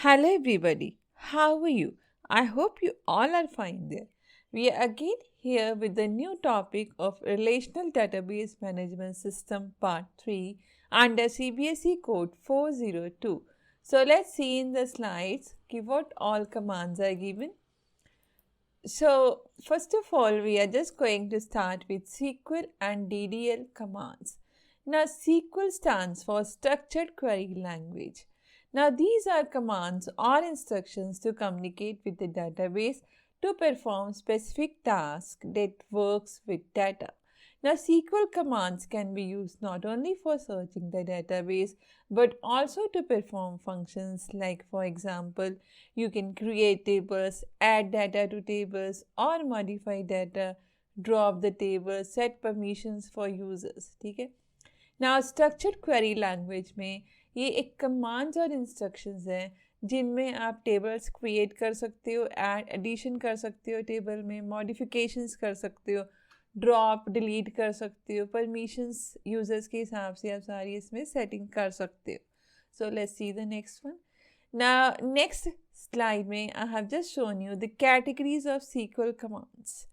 Hello, everybody. How are you? I hope you all are fine there. We are again here with the new topic of Relational Database Management System Part 3 under CBSE Code 402. So, let's see in the slides what all commands are given. So, first of all, we are just going to start with SQL and DDL commands. Now, SQL stands for Structured Query Language. Now, these are commands or instructions to communicate with the database to perform specific tasks that works with data. Now, SQL commands can be used not only for searching the database but also to perform functions like, for example, you can create tables, add data to tables or modify data, drop the table, set permissions for users. ठीक है. Now, structured query language में ये एक commands और instructions हैं जिनमें आप tables create कर सकते हो, एडिशन कर सकते हो, टेबल में मॉडिफिकेशंस कर सकते हो, ड्रॉप डिलीट कर सकते हो, परमिशंस यूजर्स के हिसाब से आप सारी इसमें सेटिंग कर सकते हो. So let's see the next one. Now next slide में I have just shown you the categories of SQL commands.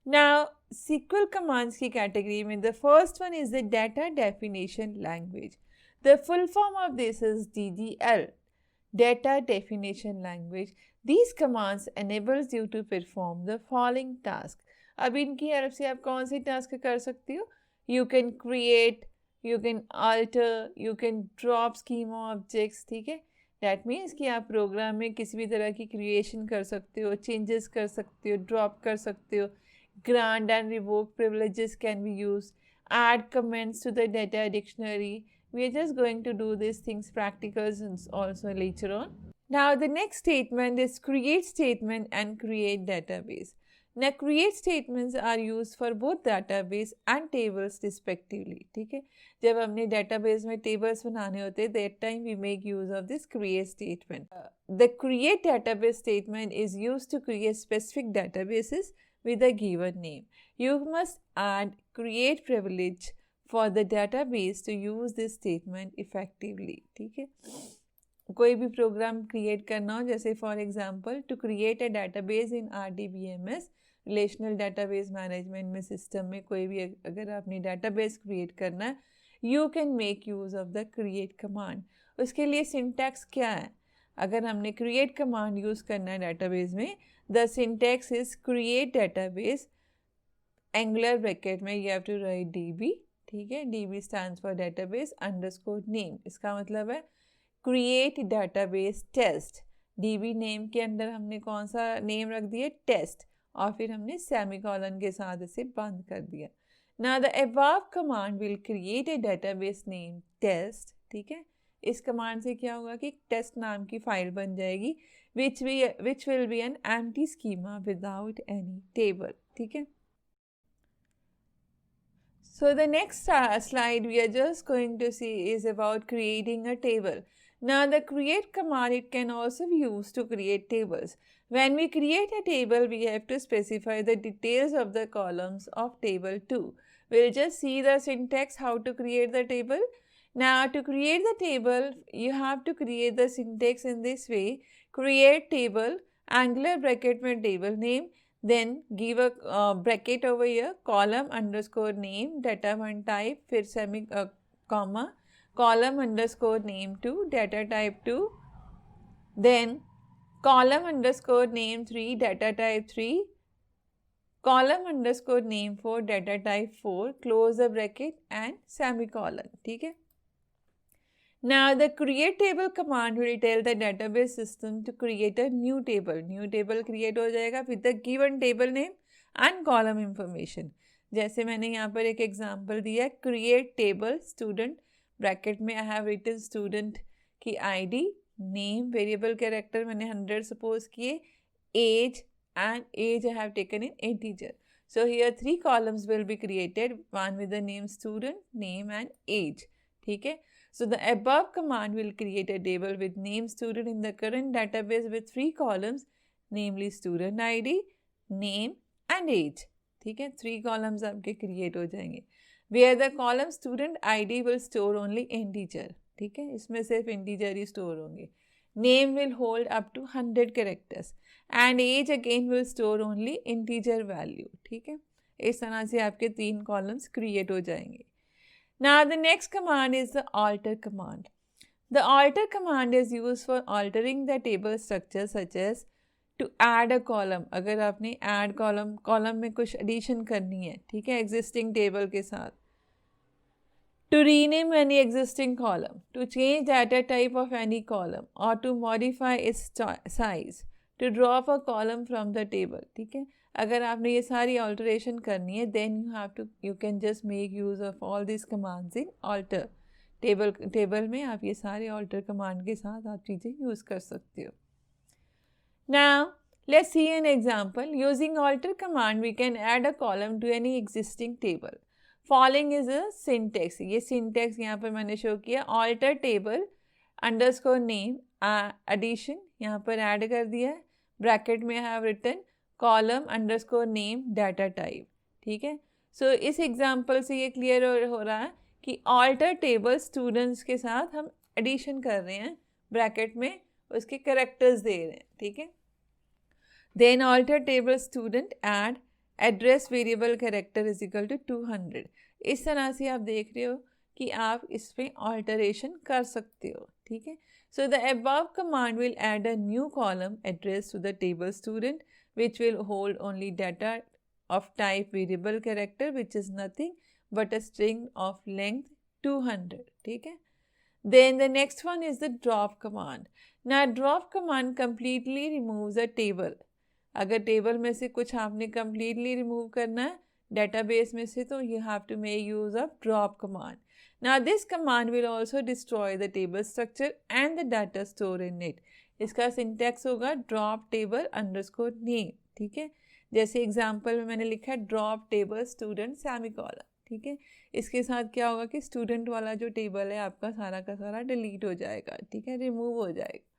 Now, SQL commands की category में the first one is the data definition language. The full form of this is DDL, data definition language. These commands enables you to perform the following task. अब इनकी help से आप कौन से task कर सकते हो? You can create, you can alter, you can drop schema objects. ठीक है. That means कि आप प्रोग्राम में किसी भी तरह की क्रिएशन कर सकते हो, चेंजेस कर सकते हो, ड्रॉप कर सकते हो. Grant and revoke privileges can be used. Add comments to the data dictionary. We are just going to do these things practicals also later on. Now the next statement is create statement and create database. Now create statements are used for both database and tables respectively. ठीक है. जब हमने database में tables बनाने होते that time we make use of this create statement. The create database statement is used to create specific databases with a given name. You must add create privilege for the database to use this statement effectively. ठीक है. कोई भी program create करना हो, जैसे for example to create a database in RDBMS relational database management में system में कोई भी अगर आपने डेटाबेस क्रिएट करना है, you can make use of the create command. उसके लिए सिंटैक्स क्या है? अगर हमने क्रिएट कमांड यूज़ करना है डेटाबेस में, the syntax is create database angular bracket में you have to write DB. ठीक है. DB stands for database underscore name. इसका मतलब है create database test. DB name के अंदर हमने कौन सा नेम रख दिया? टेस्ट. और फिर हमने सेमीकोलन के साथ इसे बंद कर दिया. Now the above command will create a database name test. ठीक है. इस कमांड से क्या होगा कि टेस्ट नाम की फाइल बन जाएगी which will be an empty schema without any table. ठीक है. So the next slide we are just going to see is about creating a table. Now the create command, it can also be used to create tables. When we create a table, we have to specify the details of the columns of table 2. We'll just see the syntax how to create the table. Now to create the table, you have to create the syntax in this way. Create table, angular bracket में table name, then give a bracket over here, column underscore name, data 1 type, फिर semi comma, column underscore name 2, data type 2, then column underscore name 3, data type 3, column underscore name 4, data type 4, close the bracket and semicolon. ठीक है. Now the create table command will tell the database system to create a new table. New table create हो जाएगा with the given table name and column information. जैसे मैंने यहाँ पर एक example दिया, create table student bracket में I have written student की ID, name, variable character मैंने 100 suppose किए, age and age I have taken in integer. So here 3 columns will be created, one with the name student, name and age. ठीक है. So the above command will create a table with name student in the current database with 3 columns, namely student ID, name and age. ठीक है. 3 columns आपके create हो जाएंगे. Where the column student ID will store only integer. ठीक है. इसमें सिर्फ integer ही store होंगे. name will hold up to 100 characters and age again will store only integer value. ठीक है, इस तरह से आपके 3 कॉलम्स क्रिएट हो जाएंगे. Now the next command is the alter command. The alter command is used for altering the table structure such as to add a column. अगर आपने add column में कुछ addition करनी है, ठीक है, existing table के साथ. To rename any existing column, to change data type of any column or to modify its size, to drop a column from the table. ठीक है, अगर आपने ये सारी alteration करनी है, then you can just make use of all these commands in alter. Table में आप ये सारे alter command के साथ आप चीज़ें यूज़ कर सकते हो. Now let's see an example. Using alter command we can add a column to any existing table. Following is a syntax. ये syntax यहाँ पर मैंने शो किया. alter table underscore name addition यहाँ पर add कर दिया है. ब्रैकेट में have written column underscore name data type. ठीक है, सो इस एग्जाम्पल से ये क्लियर हो रहा है कि alter table students के साथ हम एडिशन कर रहे हैं, ब्रैकेट में उसके करेक्टर्स दे रहे हैं. ठीक है, then alter table student add address variable character is equal to 200. इस तरह से आप देख रहे हो कि आप इसमें ऑल्टरेशन कर सकते हो. ठीक है, so the above command will add a new column address to the table student which will hold only data of type variable character which is nothing but a string of length 200. ठीक है, then the next one is the drop command. Now drop command completely removes a table. अगर table में से कुछ आपने completely remove करना है database में से, तो you have to make use of drop command. Now this command will also destroy the table structure and the data stored in it. इसका syntax होगा drop table underscore name. ठीक है, जैसे एग्जाम्पल में मैंने लिखा है ड्रॉप टेबल स्टूडेंट सेमीकोलन. ठीक है, इसके साथ क्या होगा कि स्टूडेंट वाला जो टेबल है आपका सारा का सारा डिलीट हो जाएगा. ठीक है, रिमूव हो जाएगा.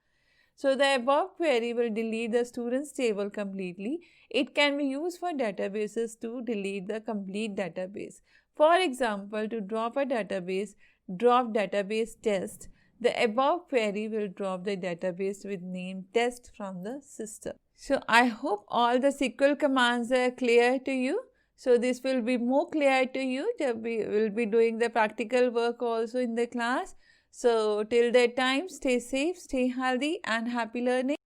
So the above query will delete the students table completely. It can be use for databases to delete the complete database. For example, to drop a database, drop database test. The above query will drop the database with name test from the system. So I hope all the SQL commands are clear to you. So this will be more clear to you. We will be doing the practical work also in the class. So till that time, stay safe, stay healthy and happy learning.